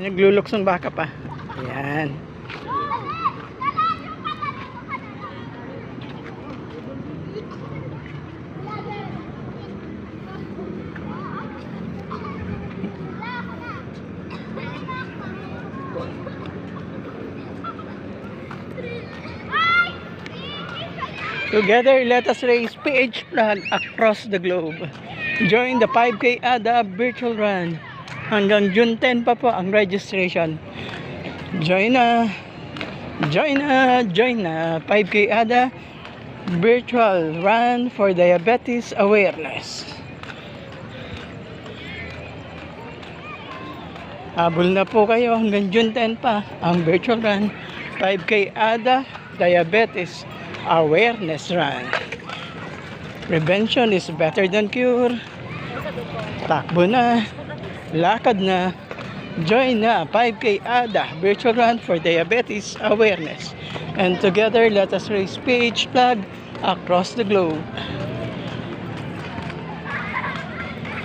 nagluluksong baka pa. Ayan. Together, let us raise PH flag across the globe. Join the 5K ADA virtual run. Hanggang June 10 pa po ang registration. Join na! Join na! Join na! 5K ADA virtual run for diabetes awareness. Habol na po kayo hanggang June 10 pa ang virtual run 5K ADA diabetes awareness run. Prevention is better than cure. Takbo na, lakad na, join na 5K ADA virtual run for diabetes awareness. And together, let us raise PH flag across the globe.